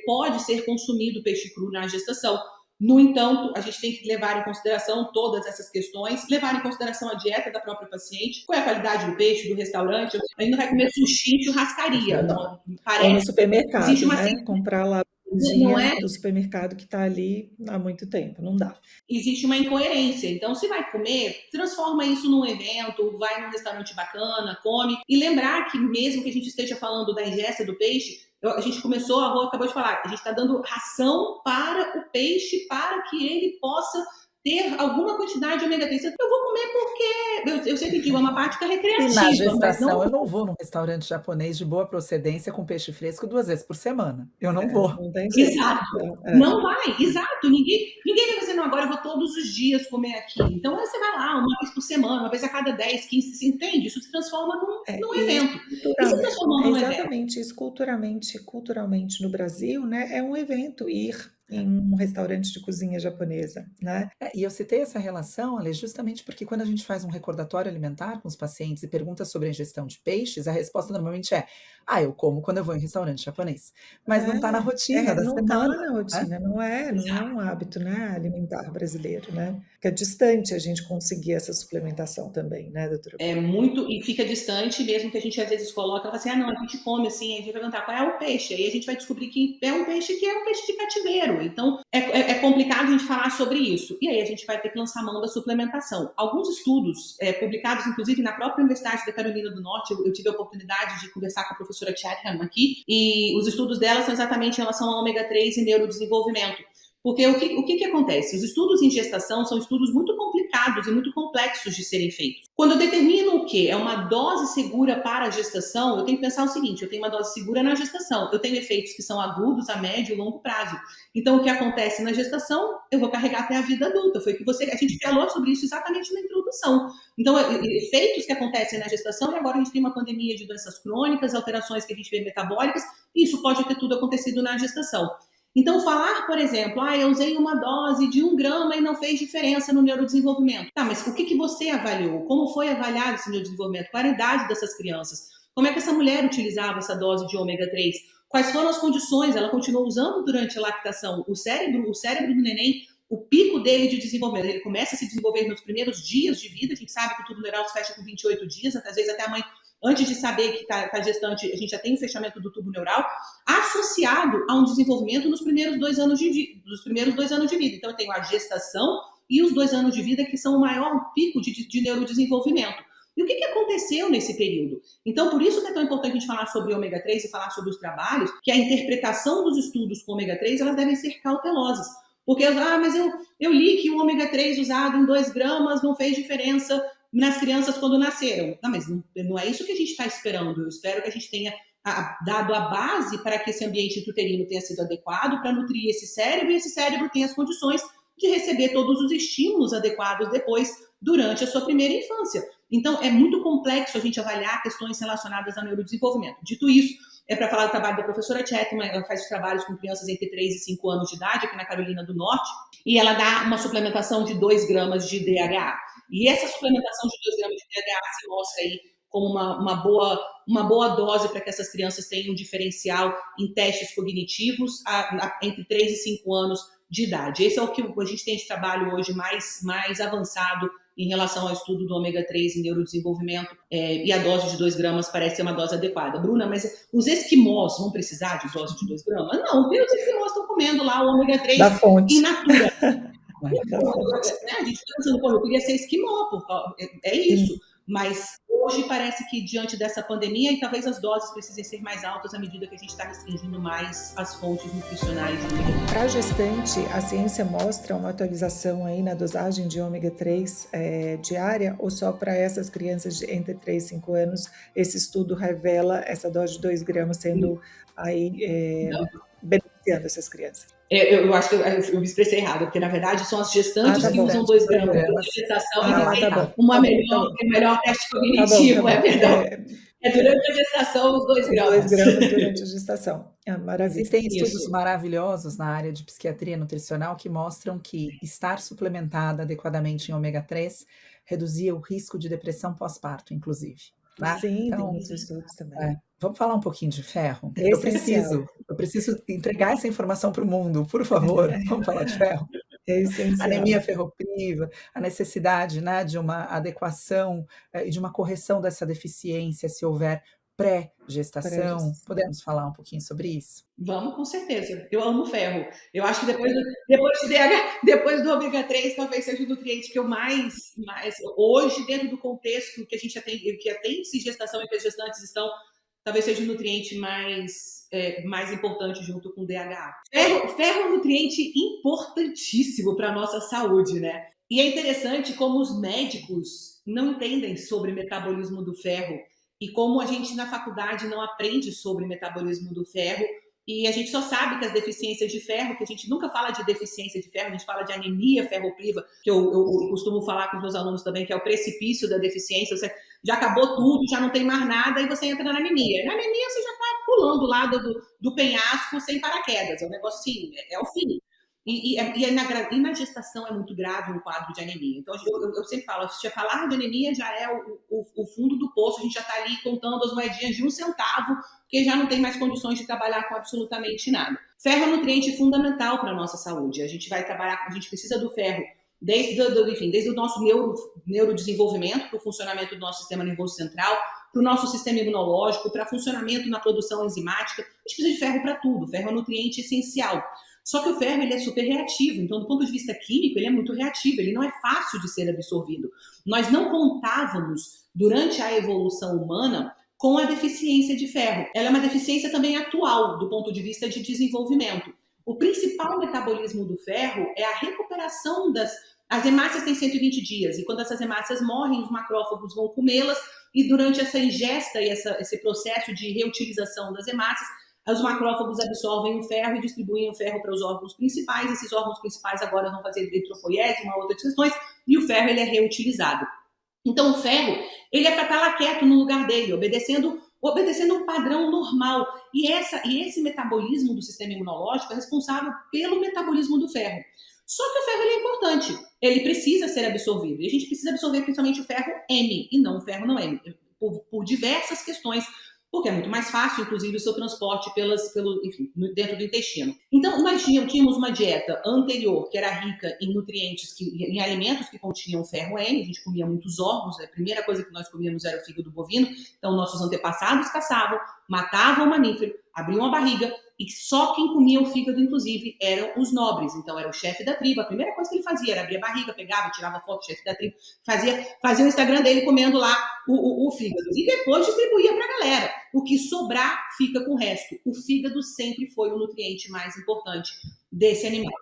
pode ser consumido peixe cru na gestação. No entanto, a gente tem que levar em consideração todas essas questões, levar em consideração a dieta da própria paciente, qual é a qualidade do peixe, do restaurante. A gente não vai comer sushi e churrascaria. Não, Ou no supermercado, existe uma né? Comprar lá a do supermercado que está ali há muito tempo, não dá. Existe uma incoerência. Então, se vai comer, transforma isso num evento, vai num restaurante bacana, come. E lembrar que mesmo que a gente esteja falando da ingesta do peixe, a gente começou, a Rô acabou de falar, a gente está dando ração para o peixe, para que ele possa ter alguma quantidade de ômega 3. Eu vou comer porque, eu sempre digo, é uma prática recreativa. E na gestação, eu não vou num restaurante japonês de boa procedência com peixe fresco 2 vezes por semana. Eu não vou. Não tem jeito. Exato. Não vai, exato. Ninguém vai dizer, não, agora eu vou todos os dias comer aqui. Então, você vai lá uma vez por semana, uma vez a cada 10, 15, você entende? Isso se transforma num evento. E se transformou num evento. Exatamente, isso culturalmente no Brasil, né, é um evento ir em um restaurante de cozinha japonesa, né? E eu citei essa relação, Ale, justamente porque quando a gente faz um recordatório alimentar com os pacientes e pergunta sobre a ingestão de peixes, a resposta normalmente é: eu como quando eu vou em restaurante japonês. Mas não está na rotina da não semana. Não está na rotina, não é um hábito, né, alimentar brasileiro, né? Fica distante a gente conseguir essa suplementação também, né, doutora? E fica distante, mesmo que a gente às vezes coloca, fala assim, não, a gente come assim, a gente vai perguntar qual é o peixe, aí a gente vai descobrir que é um peixe de cativeiro. Então, é complicado a gente falar sobre isso. E aí a gente vai ter que lançar mão da suplementação. Alguns estudos, publicados inclusive na própria Universidade da Carolina do Norte, eu tive a oportunidade de conversar com a professora Chatham aqui, e os estudos dela são exatamente em relação ao ômega 3 e neurodesenvolvimento. Porque o que acontece? Os estudos em gestação são estudos muito complicados e muito complexos de serem feitos. Quando eu determino o que é uma dose segura para a gestação, eu tenho que pensar o seguinte, eu tenho uma dose segura na gestação, eu tenho efeitos que são agudos, a médio e longo prazo. Então, o que acontece na gestação, eu vou carregar até a vida adulta. Foi que a gente falou sobre isso exatamente na introdução. Então, efeitos que acontecem na gestação, e agora a gente tem uma pandemia de doenças crônicas, alterações que a gente vê metabólicas, e isso pode ter tudo acontecido na gestação. Então, falar, por exemplo, eu usei uma dose de 1 grama e não fez diferença no neurodesenvolvimento. Tá, mas o que você avaliou? Como foi avaliado esse neurodesenvolvimento? Qual era a idade dessas crianças? Como é que essa mulher utilizava essa dose de ômega 3? Quais foram as condições? Ela continuou usando durante a lactação? O cérebro do neném, o pico dele de desenvolvimento, ele começa a se desenvolver nos primeiros dias de vida. A gente sabe que o tubo neural se fecha com 28 dias, às vezes até a mãe, antes de saber que está gestante, a gente já tem o fechamento do tubo neural, associado a um desenvolvimento nos primeiros 2 anos de vida. Então, eu tenho a gestação e os 2 anos de vida, que são o maior pico de neurodesenvolvimento. E o que aconteceu nesse período? Então, por isso que é tão importante a gente falar sobre ômega 3 e falar sobre os trabalhos, que a interpretação dos estudos com ômega 3, elas devem ser cautelosas. Porque, mas eu li que o ômega 3 usado em 2 gramas não fez diferença nas crianças quando nasceram. Não, mas não é isso que a gente está esperando. Eu espero que a gente tenha dado a base para que esse ambiente intrauterino tenha sido adequado para nutrir esse cérebro, e esse cérebro tenha as condições de receber todos os estímulos adequados depois, durante a sua primeira infância. Então, é muito complexo a gente avaliar questões relacionadas ao neurodesenvolvimento. Dito isso, é para falar do trabalho da professora Chetman. Ela faz trabalhos com crianças entre 3 e 5 anos de idade, aqui na Carolina do Norte, e ela dá uma suplementação de 2 gramas de DHA. E essa suplementação de 2 gramas de DHA se mostra aí como uma boa dose para que essas crianças tenham um diferencial em testes cognitivos entre 3 e 5 anos de idade. Esse é o que a gente tem de trabalho hoje mais avançado em relação ao estudo do ômega 3 em neurodesenvolvimento, e a dose de 2 gramas parece ser uma dose adequada. Bruna, mas os esquimós vão precisar de dose de 2 gramas? Não, os esquimós estão comendo lá o ômega 3 Da fonte. in natura. Da fonte. A gente está pensando, eu queria ser esquimó, é isso. Mas hoje parece que, diante dessa pandemia, e talvez as doses precisem ser mais altas à medida que a gente está restringindo mais as fontes nutricionais. Para a gestante, a ciência mostra uma atualização aí na dosagem de ômega 3 diária, ou só para essas crianças de entre 3 e 5 anos, esse estudo revela essa dose de 2 gramas sendo aí beneficiando essas crianças? Eu acho que eu me expressei errado, porque na verdade são as gestantes que usam 2 gramas de gestação e melhor teste cognitivo, é verdade. É durante a gestação os 2 gramas. 2 gramas durante a gestação. Maravilha. Existem estudos maravilhosos na área de psiquiatria nutricional que mostram que estar suplementada adequadamente em ômega 3 reduzia o risco de depressão pós-parto, inclusive. Tá? Sim, então, tem muitos estudos também. Vamos falar um pouquinho de ferro? Eu preciso entregar essa informação para o mundo, por favor. Vamos falar de ferro? É essencial. Anemia ferropriva, a necessidade, né, de uma adequação e de uma correção dessa deficiência se houver pré-gestação. Podemos falar um pouquinho sobre isso? Vamos, com certeza. Eu amo ferro. Eu acho que depois do ômega 3, talvez seja o nutriente que eu mais hoje, dentro do contexto que a gente atende, que atende gestação e que as gestantes estão, talvez seja o nutriente mais importante junto com o DHA. Ferro é um nutriente importantíssimo para a nossa saúde, né? E é interessante como os médicos não entendem sobre metabolismo do ferro e como a gente na faculdade não aprende sobre metabolismo do ferro, e a gente só sabe que as deficiências de ferro, que a gente nunca fala de deficiência de ferro, a gente fala de anemia ferropriva, que eu costumo falar com os meus alunos também, que é o precipício da deficiência. Você já acabou tudo, já não tem mais nada, e você entra na anemia. Na anemia você já está pulando lá do penhasco sem paraquedas, é um negócio assim, é o fim. E na gestação é muito grave um quadro de anemia. Então, eu sempre falo, se falar de anemia já é o fundo do poço, a gente já está ali contando as moedinhas de 1 centavo, porque já não tem mais condições de trabalhar com absolutamente nada. Ferro é um nutriente fundamental para a nossa saúde. A gente vai trabalhar, a gente precisa do ferro desde o nosso neurodesenvolvimento, para o funcionamento do nosso sistema nervoso central, para o nosso sistema imunológico, para funcionamento na produção enzimática. A gente precisa de ferro para tudo. Ferro é um nutriente essencial. Só que o ferro ele é super reativo, então do ponto de vista químico ele é muito reativo, ele não é fácil de ser absorvido. Nós não contávamos, durante a evolução humana, com a deficiência de ferro. Ela é uma deficiência também atual, do ponto de vista de desenvolvimento. O principal metabolismo do ferro é a recuperação as hemácias têm 120 dias, e quando essas hemácias morrem, os macrófagos vão comê-las, e durante essa ingesta e esse processo de reutilização das hemácias, os macrófagos absorvem o ferro e distribuem o ferro para os órgãos principais. Esses órgãos principais agora vão fazer eritropoiese, uma outra questões, e o ferro ele é reutilizado. Então o ferro ele é para estar lá quieto no lugar dele, obedecendo um padrão normal. E esse metabolismo do sistema imunológico é responsável pelo metabolismo do ferro. Só que o ferro ele é importante, ele precisa ser absorvido. E a gente precisa absorver principalmente o ferro M e não o ferro não M, por diversas questões, porque é muito mais fácil, inclusive, o seu transporte dentro do intestino. Então, nós tínhamos uma dieta anterior que era rica em nutrientes, em alimentos que continham ferro N. A gente comia muitos órgãos, a primeira coisa que nós comíamos era o fígado bovino. Então, nossos antepassados caçavam, matavam o mamífero, abriam a barriga, e só quem comia o fígado, inclusive, eram os nobres. Então, era o chefe da tribo. A primeira coisa que ele fazia era abrir a barriga, pegava, tirava foto do chefe da tribo, fazia o Instagram dele comendo lá o fígado. E depois distribuía para a galera. O que sobrar fica com o resto. O fígado sempre foi o nutriente mais importante desse animal.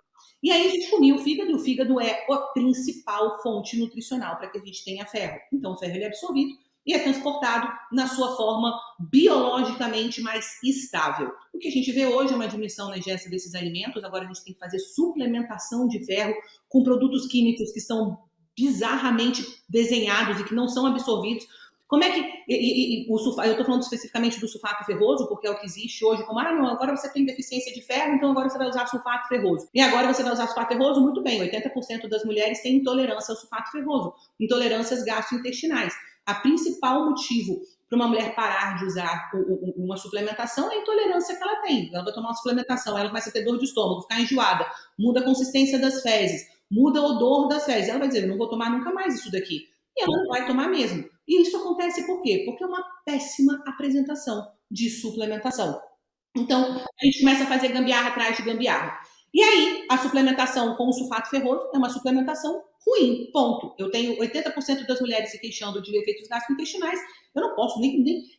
E aí a gente comia o fígado, e o fígado é a principal fonte nutricional para que a gente tenha ferro. Então o ferro ele é absorvido e é transportado na sua forma biologicamente mais estável. O que a gente vê hoje é uma diminuição na ingesta desses alimentos, agora a gente tem que fazer suplementação de ferro com produtos químicos que são bizarramente desenhados e que não são absorvidos. Como é que. Eu estou falando especificamente do sulfato ferroso, porque é o que existe hoje, como, não, agora você tem deficiência de ferro, então agora você vai usar sulfato ferroso. E agora você vai usar sulfato ferroso? Muito bem, 80% das mulheres têm intolerância ao sulfato ferroso, intolerâncias gastrointestinais. A principal motivo para uma mulher parar de usar uma suplementação é a intolerância que ela tem. Ela vai tomar uma suplementação, ela começa a ter dor de estômago, ficar enjoada, muda a consistência das fezes, muda o odor das fezes. Ela vai dizer, eu não vou tomar nunca mais isso daqui. E ela não vai tomar mesmo. E isso acontece por quê? Porque é uma péssima apresentação de suplementação. Então, a gente começa a fazer gambiarra atrás de gambiarra. E aí, a suplementação com o sulfato ferroso é uma suplementação ruim, ponto. Eu tenho 80% das mulheres se queixando de efeitos gastrointestinais, eu não posso,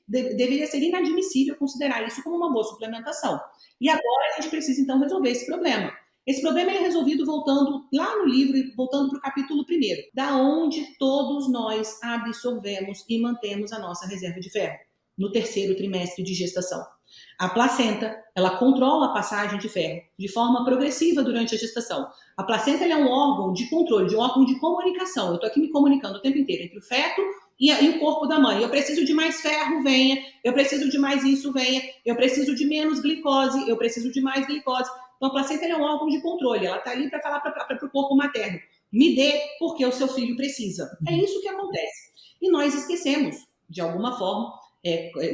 deveria ser inadmissível considerar isso como uma boa suplementação. E agora a gente precisa, então, resolver esse problema. Esse problema é resolvido voltando lá no livro e voltando para o capítulo 1, da onde todos nós absorvemos e mantemos a nossa reserva de ferro, no 3º trimestre de gestação. A placenta, ela controla a passagem de ferro de forma progressiva durante a gestação. A placenta é um órgão de controle, um órgão de comunicação. Eu estou aqui me comunicando o tempo inteiro entre o feto e o corpo da mãe. Eu preciso de mais ferro, venha. Eu preciso de mais isso, venha. Eu preciso de menos glicose, eu preciso de mais glicose. Então, a placenta é um órgão de controle. Ela está ali para falar para o corpo materno. Me dê porque o seu filho precisa. É isso que acontece. E nós esquecemos, de alguma forma,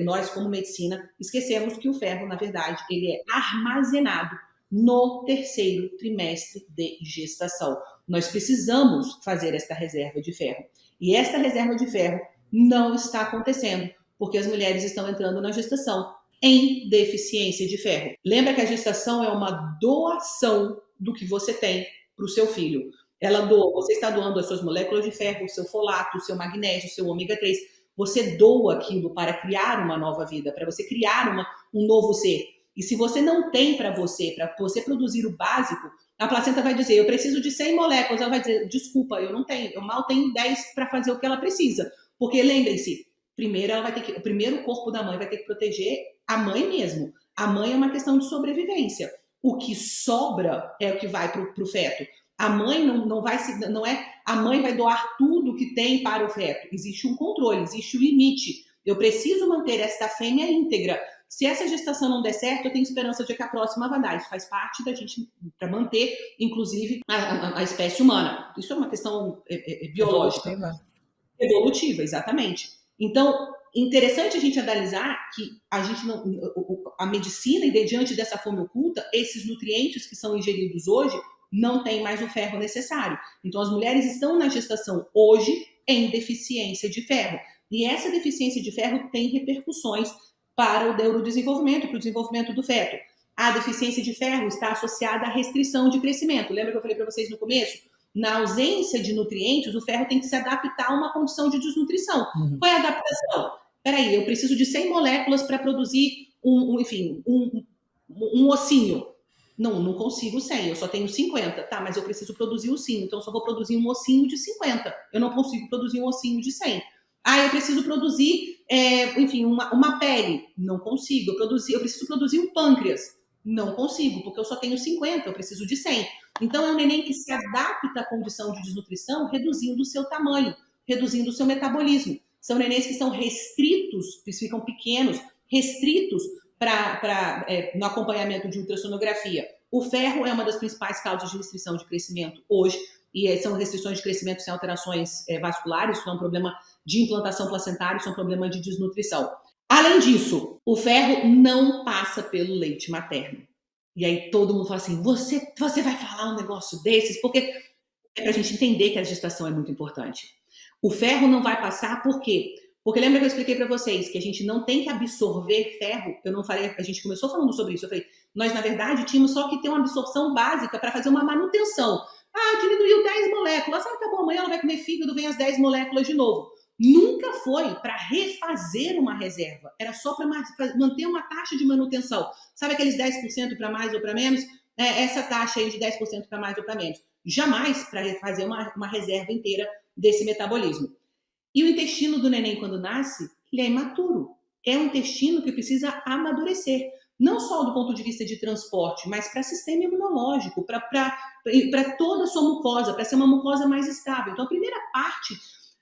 nós como medicina, esquecemos que o ferro, na verdade, ele é armazenado no 3º trimestre de gestação. Nós precisamos fazer esta reserva de ferro. E esta reserva de ferro não está acontecendo, porque as mulheres estão entrando na gestação em deficiência de ferro. Lembra que a gestação é uma doação do que você tem para o seu filho. Ela doa, você está doando as suas moléculas de ferro, o seu folato, o seu magnésio, o seu ômega 3. Você doa aquilo para criar uma nova vida, para você criar um novo ser. E se você não tem para você produzir o básico, a placenta vai dizer, eu preciso de 100 moléculas. Ela vai dizer, desculpa, eu não tenho, eu mal tenho 10 para fazer o que ela precisa. Porque lembrem-se, primeiro o corpo da mãe vai ter que proteger a mãe mesmo. A mãe é uma questão de sobrevivência. O que sobra é o que vai para o feto. A mãe não é a mãe vai doar tudo que tem para o feto. Existe um controle, existe um limite. Eu preciso manter esta fêmea íntegra. Se essa gestação não der certo, eu tenho esperança de que a próxima vai dar. Isso faz parte da gente para manter, inclusive, a espécie humana. Isso é uma questão biológica. Evolutiva, exatamente. Então, interessante a gente analisar que a medicina, e diante dessa fome oculta, esses nutrientes que são ingeridos hoje não tem mais o ferro necessário. Então, as mulheres estão na gestação hoje em deficiência de ferro. E essa deficiência de ferro tem repercussões para o neurodesenvolvimento, para o desenvolvimento do feto. A deficiência de ferro está associada à restrição de crescimento. Lembra que eu falei para vocês no começo? Na ausência de nutrientes, o ferro tem que se adaptar a uma condição de desnutrição. Qual é a adaptação? Peraí, eu preciso de 100 moléculas para produzir um ossinho. Não consigo 100, eu só tenho 50. Tá, mas eu preciso produzir ossinho, então eu só vou produzir um ossinho de 50. Eu não consigo produzir um ossinho de 100. Eu preciso produzir, uma pele. Não consigo. Eu preciso produzir um pâncreas. Não consigo, porque eu só tenho 50, eu preciso de 100. Então, é um neném que se adapta à condição de desnutrição, reduzindo o seu tamanho, reduzindo o seu metabolismo. São nenéns que são restritos, que ficam pequenos, restritos no acompanhamento de ultrassonografia. O ferro é uma das principais causas de restrição de crescimento hoje, e são restrições de crescimento sem alterações vasculares, isso é um problema de implantação placentária, isso é um problema de desnutrição. Além disso, o ferro não passa pelo leite materno. E aí todo mundo fala assim, você vai falar um negócio desses? Porque é pra gente entender que a gestação é muito importante. O ferro não vai passar por quê? Porque lembra que eu expliquei para vocês que a gente não tem que absorver ferro? Eu não falei, a gente começou falando sobre isso. Eu falei, nós na verdade tínhamos só que ter uma absorção básica para fazer uma manutenção. Diminuiu 10 moléculas. Tá bom, amanhã ela vai comer fígado, vem as 10 moléculas de novo. Nunca foi para refazer uma reserva. Era só para manter uma taxa de manutenção. Sabe aqueles 10% para mais ou para menos? essa taxa aí de 10% para mais ou para menos. Jamais para fazer uma reserva inteira desse metabolismo. E o intestino do neném, quando nasce, ele é imaturo. É um intestino que precisa amadurecer. Não só do ponto de vista de transporte, mas para sistema imunológico, para toda a sua mucosa, para ser uma mucosa mais estável. Então, a primeira parte,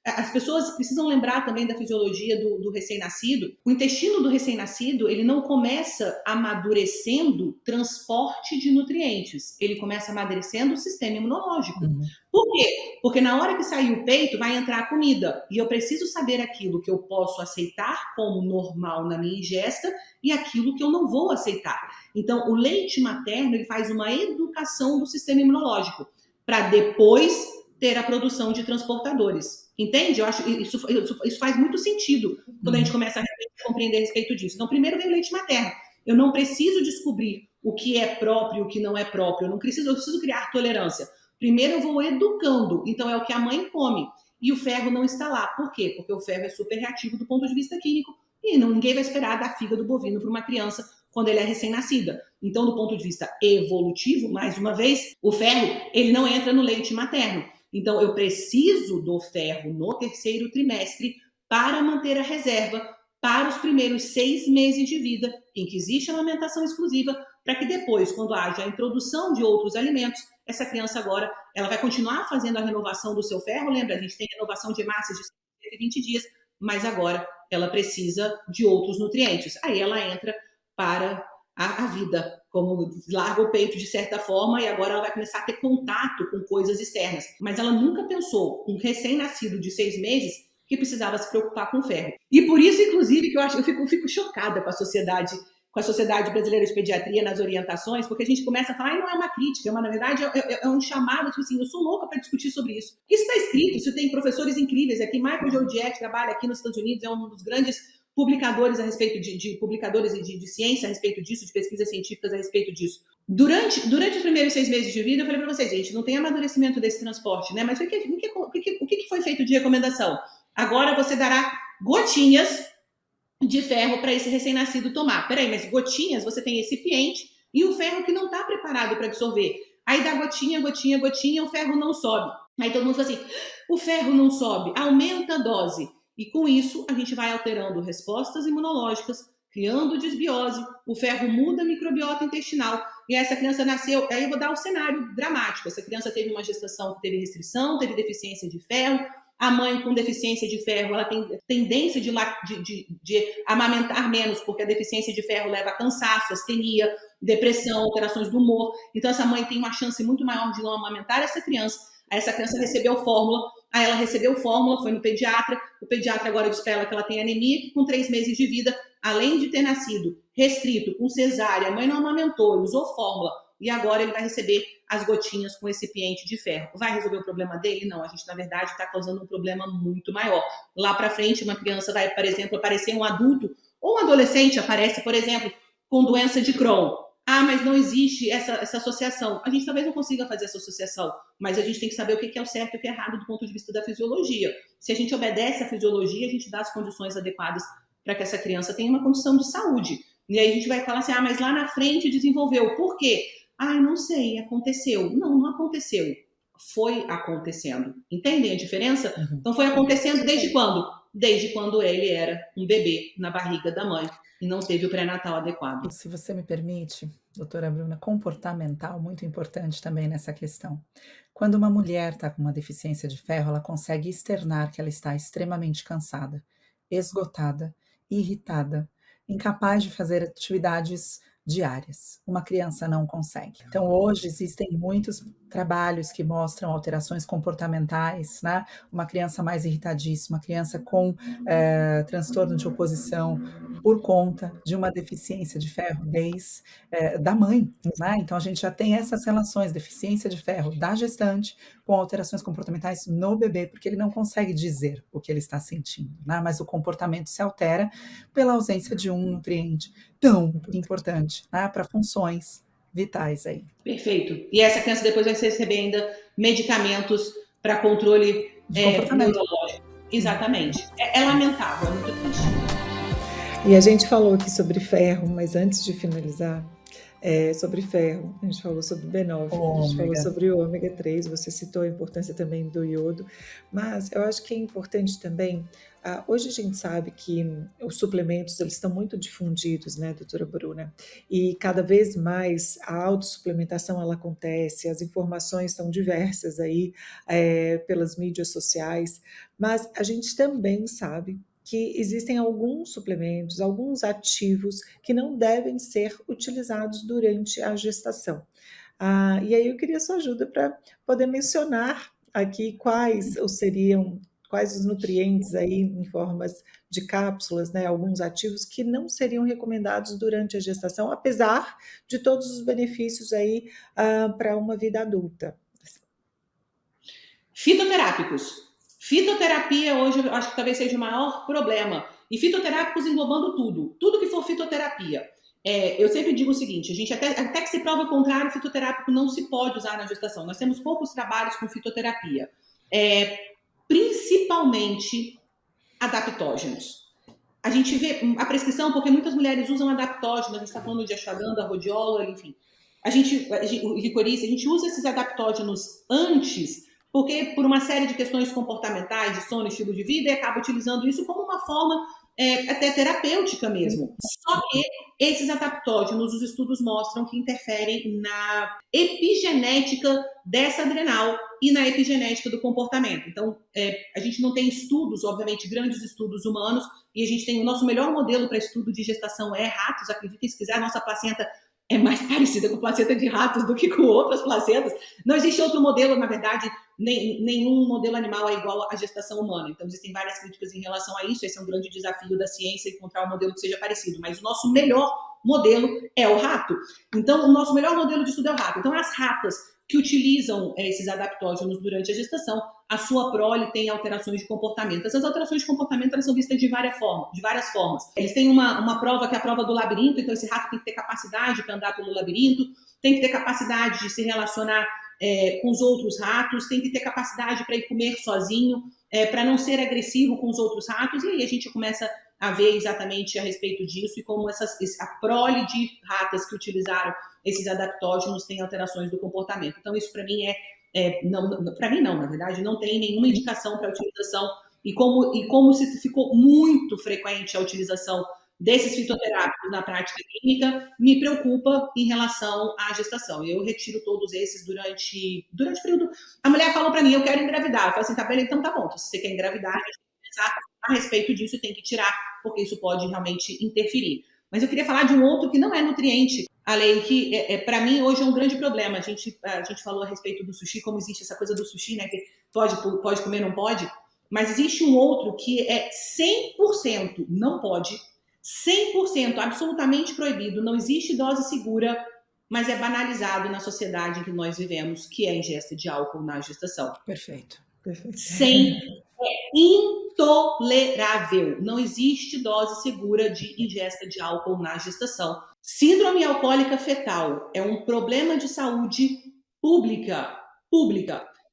as pessoas precisam lembrar também da fisiologia do recém-nascido. O intestino do recém-nascido, ele não começa amadurecendo transporte de nutrientes. Ele começa amadurecendo o sistema imunológico. Por quê? Porque na hora que sair o peito, vai entrar a comida. E eu preciso saber aquilo que eu posso aceitar como normal na minha ingesta e aquilo que eu não vou aceitar. Então, o leite materno, ele faz uma educação do sistema imunológico para depois ter a produção de transportadores. Entende? Eu acho isso faz muito sentido quando a gente começa a compreender a respeito disso. Então, primeiro vem o leite materno. Eu não preciso descobrir o que é próprio e o que não é próprio. Eu preciso criar tolerância. Primeiro eu vou educando. Então, é o que a mãe come. E o ferro não está lá. Por quê? Porque o ferro é super reativo do ponto de vista químico e ninguém vai esperar dar fígado bovino para uma criança quando ele é recém-nascida. Então, do ponto de vista evolutivo, mais uma vez, o ferro ele não entra no leite materno. Então, eu preciso do ferro no terceiro trimestre para manter a reserva para os primeiros 6 meses de vida, em que existe a amamentação exclusiva, para que depois, quando haja a introdução de outros alimentos, essa criança agora ela vai continuar fazendo a renovação do seu ferro. Lembra, a gente tem renovação de hemácias de 120 dias, mas agora ela precisa de outros nutrientes. Aí ela entra para a vida, como larga o peito de certa forma, e agora ela vai começar a ter contato com coisas externas. Mas ela nunca pensou, um recém-nascido de 6 meses, que precisava se preocupar com o ferro. E por isso, inclusive, que eu fico chocada com a Sociedade Brasileira de Pediatria nas orientações, porque a gente começa a falar, não é uma crítica, na verdade é um chamado, tipo assim, eu sou louca para discutir sobre isso. Isso está escrito, isso tem professores incríveis aqui. Michael Georgiev trabalha aqui nos Estados Unidos, é um dos grandes publicadores a respeito de publicadores de ciência a respeito disso, de pesquisas científicas a respeito disso. Durante os primeiros 6 meses de vida, eu falei para vocês, gente, não tem amadurecimento desse transporte, né? Mas o que foi feito de recomendação? Agora você dará gotinhas de ferro para esse recém-nascido tomar. Peraí, mas gotinhas, você tem recipiente e o ferro que não está preparado para absorver. Aí dá gotinha, o ferro não sobe. Aí todo mundo fala assim, o ferro não sobe, aumenta a dose. E com isso, a gente vai alterando respostas imunológicas, criando desbiose, o ferro muda a microbiota intestinal, e essa criança nasceu, aí eu vou dar um cenário dramático, essa criança teve uma gestação que teve restrição, teve deficiência de ferro, a mãe com deficiência de ferro, ela tem tendência de amamentar menos, porque a deficiência de ferro leva a cansaço, astenia, depressão, alterações do humor, então essa mãe tem uma chance muito maior de não amamentar essa criança. Aí essa criança recebeu fórmula, aí ela recebeu fórmula, foi no pediatra, o pediatra agora diz para ela que ela tem anemia, que com 3 meses de vida, além de ter nascido restrito, com cesárea, a mãe não amamentou, usou fórmula, e agora ele vai receber as gotinhas com recipiente de ferro. Vai resolver o problema dele? Não, a gente na verdade está causando um problema muito maior. Lá para frente, uma criança vai, por exemplo, aparecer um adulto, ou um adolescente aparece, por exemplo, com doença de Crohn. Ah, mas não existe essa associação. A gente talvez não consiga fazer essa associação, mas a gente tem que saber o que é o certo e o que é errado do ponto de vista da fisiologia. Se a gente obedece à fisiologia, a gente dá as condições adequadas para que essa criança tenha uma condição de saúde. E aí a gente vai falar assim, mas lá na frente desenvolveu. Por quê? Não sei, aconteceu. Não aconteceu. Foi acontecendo. Entendem a diferença? Então foi acontecendo desde quando? Desde quando ele era um bebê na barriga da mãe e não teve o pré-natal adequado. Se você me permite, doutora Bruna, comportamental, muito importante também nessa questão. Quando uma mulher está com uma deficiência de ferro, ela consegue externar que ela está extremamente cansada, esgotada, irritada, incapaz de fazer atividades diárias. Uma criança não consegue. Então, hoje existem muitos trabalhos que mostram alterações comportamentais, né? Uma criança mais irritadíssima, criança com transtorno de oposição por conta de uma deficiência de ferro desde da mãe, né? Então, a gente já tem essas relações, deficiência de ferro da gestante com alterações comportamentais no bebê, porque ele não consegue dizer o que ele está sentindo, né? Mas o comportamento se altera pela ausência de um nutriente tão importante, né, para funções vitais aí. Perfeito. E essa criança depois vai receber ainda medicamentos para controle neurológico. Exatamente. É lamentável, é muito triste. E a gente falou aqui sobre ferro, mas antes de finalizar, sobre ferro, a gente falou sobre B9, a gente falou Ômega. sobre o ômega 3, você citou a importância também do iodo, mas eu acho que é importante também, hoje a gente sabe que os suplementos eles estão muito difundidos, né, doutora Bruna, e cada vez mais a autossuplementação ela acontece, as informações são diversas aí, pelas mídias sociais, mas a gente também sabe que existem alguns suplementos, alguns ativos que não devem ser utilizados durante a gestação. E aí eu queria sua ajuda para poder mencionar aqui quais os nutrientes aí em formas de cápsulas, né, alguns ativos que não seriam recomendados durante a gestação, apesar de todos os benefícios aí para uma vida adulta. Fitoterápicos. Fitoterapia hoje eu acho que talvez seja o maior problema. E fitoterápicos englobando tudo. Tudo que for fitoterapia. Eu sempre digo o seguinte, a gente até que se prova o contrário, fitoterápico não se pode usar na gestação. Nós temos poucos trabalhos com fitoterapia. Principalmente adaptógenos. A gente vê a prescrição, porque muitas mulheres usam adaptógenos, a gente está falando de ashwagandha, rodiola, enfim. O licorice, a gente usa esses adaptógenos antes, porque por uma série de questões comportamentais, de sono, estilo de vida, e acaba utilizando isso como uma forma até terapêutica mesmo. Só que esses adaptógenos, os estudos mostram que interferem na epigenética dessa adrenal e na epigenética do comportamento. Então, a gente não tem estudos, obviamente, grandes estudos humanos, e a gente tem o nosso melhor modelo para estudo de gestação ratos. Acreditem se quiser, a nossa placenta é mais parecida com placenta de ratos do que com outras placentas. Não existe outro modelo, na verdade, nenhum modelo animal é igual à gestação humana. Então, existem várias críticas em relação a isso. Esse é um grande desafio da ciência, encontrar um modelo que seja parecido. Mas o nosso melhor modelo é o rato. Então, o nosso melhor modelo de estudo é o rato. Então, as ratas que utilizam esses adaptógenos durante a gestação, a sua prole tem alterações de comportamento. Essas alterações de comportamento elas são vistas de várias formas. Eles têm uma prova que é a prova do labirinto, então esse rato tem que ter capacidade para andar pelo labirinto, tem que ter capacidade de se relacionar com os outros ratos, tem que ter capacidade para ir comer sozinho, para não ser agressivo com os outros ratos, e aí a gente começa a ver exatamente a respeito disso e como a prole de ratas que utilizaram esses adaptógenos tem alterações do comportamento. Então, isso para mim para mim não, na verdade, não tem nenhuma indicação para a utilização e como se ficou muito frequente a utilização desses fitoterápicos na prática clínica, me preocupa em relação à gestação. Eu retiro todos esses durante o período. A mulher fala para mim, eu quero engravidar. Eu falo assim, tá bem, então tá bom. Se você quer engravidar, a gente tem que pensar a respeito disso e tem que tirar, porque isso pode realmente interferir. Mas eu queria falar de um outro que não é nutriente, além que, para mim, hoje é um grande problema. A gente falou a respeito do sushi, como existe essa coisa do sushi, né? Que pode comer, não pode. Mas existe um outro que é 100% não pode, 100% absolutamente proibido, não existe dose segura, mas é banalizado na sociedade em que nós vivemos, que é a ingesta de álcool na gestação. Perfeito. Perfeito. Intolerável. Não existe dose segura de ingesta de álcool na gestação. Síndrome alcoólica fetal é um problema de saúde pública.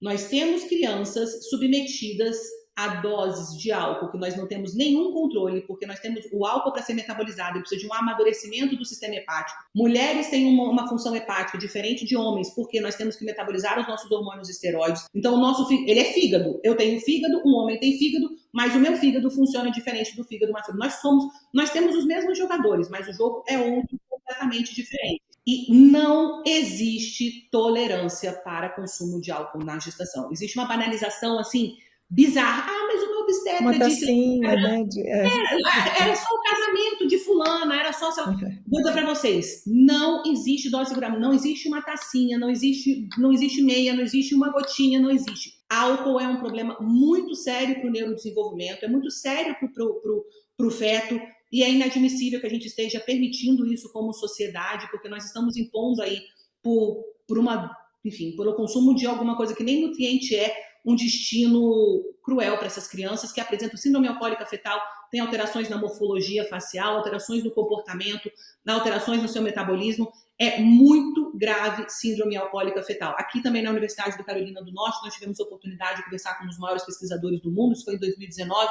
Nós temos crianças submetidas a doses de álcool que nós não temos nenhum controle, porque nós temos o álcool para ser metabolizado, ele precisa de um amadurecimento do sistema hepático. Mulheres têm uma função hepática diferente de homens, porque nós temos que metabolizar os nossos hormônios esteroides. Então, o nosso ele é fígado. Eu tenho fígado, um homem tem fígado, mas o meu fígado funciona diferente do fígado masculino. Nós temos os mesmos jogadores, mas o jogo é outro completamente diferente. E não existe tolerância para consumo de álcool na gestação. Existe uma banalização, assim, bizarra. Mas o meu obstetra Uma disse... tacinha, né? Era só o casamento de fulana, era só... Vou dizer para vocês, não existe dose segura, não existe uma tacinha, não existe meia, não existe uma gotinha, não existe. Álcool é um problema muito sério para o neurodesenvolvimento, é muito sério para o feto, e é inadmissível que a gente esteja permitindo isso como sociedade, porque nós estamos impondo aí pelo consumo de alguma coisa que nem nutriente um destino cruel para essas crianças que apresentam síndrome alcoólica fetal, tem alterações na morfologia facial, alterações no comportamento, alterações no seu metabolismo. É muito grave síndrome alcoólica fetal. Aqui também na Universidade do Carolina do Norte, nós tivemos a oportunidade de conversar com um dos maiores pesquisadores do mundo, isso foi em 2019,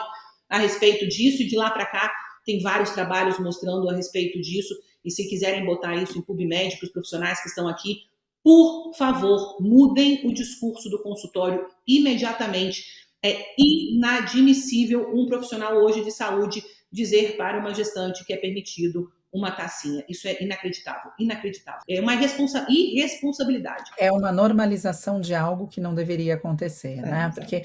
a respeito disso, e de lá para cá tem vários trabalhos mostrando a respeito disso. e se quiserem botar isso em PubMed, para os profissionais que estão aqui, por favor, mudem o discurso do consultório imediatamente. É inadmissível um profissional hoje de saúde dizer para uma gestante que é permitido uma tacinha. Isso é inacreditável, inacreditável. É uma irresponsabilidade. É uma normalização de algo que não deveria acontecer, né? Exato. Porque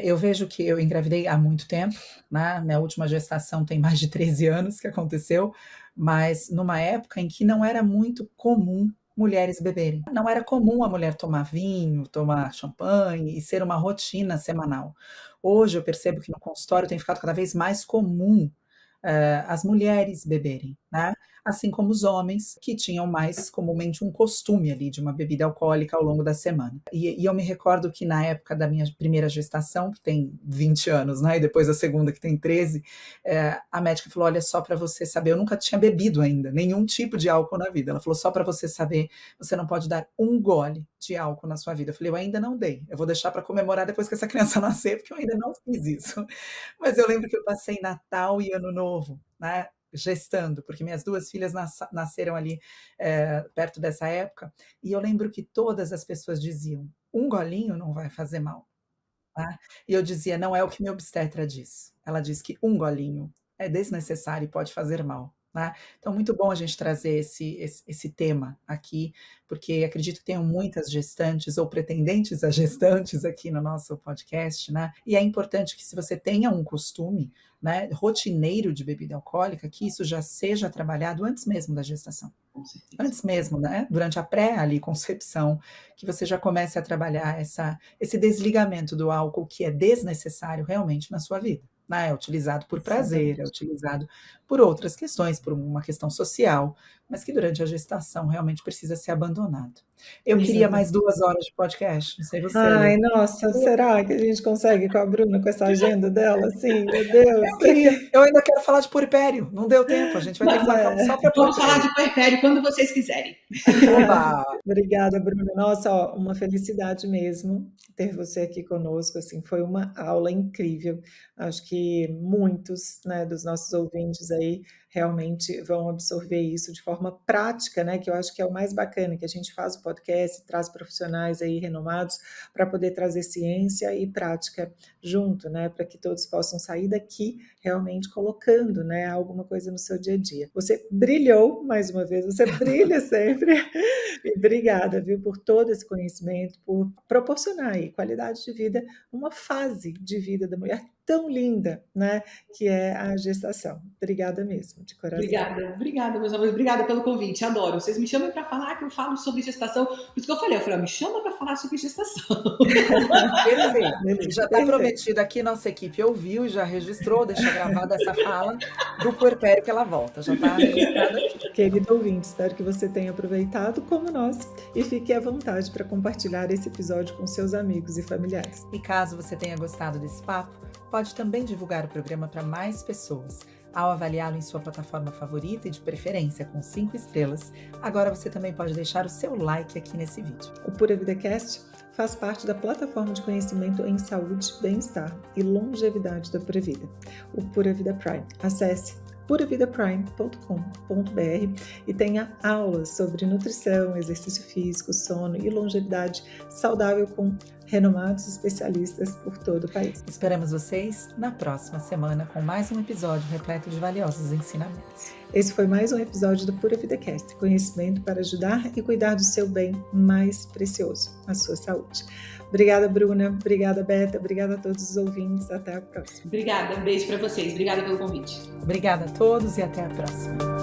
eu vejo que eu engravidei há muito tempo, né? Minha última gestação tem mais de 13 anos que aconteceu, mas numa época em que não era muito comum mulheres beberem. Não era comum a mulher tomar vinho, tomar champanhe e ser uma rotina semanal. Hoje eu percebo que no consultório tem ficado cada vez mais comum as mulheres beberem, né? Assim como os homens, que tinham mais comumente um costume ali de uma bebida alcoólica ao longo da semana. E eu me recordo que na época da minha primeira gestação, que tem 20 anos, né? E depois a segunda, que tem 13, a médica falou: olha, só para você saber, eu nunca tinha bebido ainda, nenhum tipo de álcool na vida. Ela falou: só para você saber, você não pode dar um gole de álcool na sua vida. Eu falei: eu ainda não dei, eu vou deixar para comemorar depois que essa criança nascer, porque eu ainda não fiz isso. Mas eu lembro que eu passei Natal e Ano Novo, né, gestando, porque minhas 2 filhas nasceram ali, perto dessa época, e eu lembro que todas as pessoas diziam: "Um golinho não vai fazer mal", tá. E eu dizia: "Não é o que minha obstetra diz, ela diz que um golinho é desnecessário e pode fazer mal", né. Então muito bom a gente trazer esse tema aqui, porque acredito que tenham muitas gestantes ou pretendentes a gestantes aqui no nosso podcast, né, e é importante que se você tenha um costume, né, rotineiro de bebida alcoólica, que isso já seja trabalhado antes mesmo da gestação. Com certeza. Antes mesmo, né, durante a pré ali concepção, que você já comece a trabalhar esse desligamento do álcool que é desnecessário realmente na sua vida, né, é utilizado por prazer, é Exatamente. utilizado por outras questões, por uma questão social, mas que durante a gestação realmente precisa ser abandonado. Eu queria mais Exatamente. 2 horas de podcast, não sei você, Ai, Ale. nossa, será que a gente consegue com a Bruna, com essa agenda dela, assim? Meu Deus. Eu ainda quero falar de puerpério, não deu tempo, a gente vai ter que Mas marcar um só para vamos falar puerpério. de puerpério quando vocês quiserem. Oba! Obrigada, Bruna. Nossa, ó, uma felicidade mesmo ter você aqui conosco, assim, foi uma aula incrível. Acho que muitos, né, dos nossos ouvintes aí realmente vão absorver isso de forma prática, né, que eu acho que é o mais bacana, que a gente faz o podcast, traz profissionais aí renomados para poder trazer ciência e prática junto, né, para que todos possam sair daqui realmente colocando, né, alguma coisa no seu dia a dia. Você brilhou mais uma vez, você brilha sempre. E obrigada, viu, por todo esse conhecimento, por proporcionar aí qualidade de vida, uma fase de vida da mulher tão linda, né, que é a gestação. Obrigada mesmo, de coração. Obrigada, meus amores. Obrigada pelo convite. Adoro. Vocês me chamam para falar que eu falo sobre gestação. Por isso que eu falei, me chama para falar sobre gestação. Perfeito. E Beleza, já está perfeito. prometido aqui, nossa equipe ouviu e já registrou, deixa gravada essa fala do puerpério que ela volta, já está registrado aqui. Querido ouvinte, espero que você tenha aproveitado como nós e fique à vontade para compartilhar esse episódio com seus amigos e familiares. E caso você tenha gostado desse papo, pode também divulgar o programa para mais pessoas. Ao avaliá-lo em sua plataforma favorita e de preferência com 5 estrelas, agora você também pode deixar o seu like aqui nesse vídeo. O Pura Vida Cast faz parte da plataforma de conhecimento em saúde, bem-estar e longevidade da Pura Vida, o Pura Vida Prime. Acesse puravidaprime.com.br e tenha aulas sobre nutrição, exercício físico, sono e longevidade saudável com renomados especialistas por todo o país. Esperamos vocês na próxima semana com mais um episódio repleto de valiosos ensinamentos. Esse foi mais um episódio do Pura Vida Cast, conhecimento para ajudar e cuidar do seu bem mais precioso, a sua saúde. Obrigada, Bruna. Obrigada, Beta. Obrigada a todos os ouvintes. Até a próxima. Obrigada. Um beijo para vocês. Obrigada pelo convite. Obrigada a todos e até a próxima.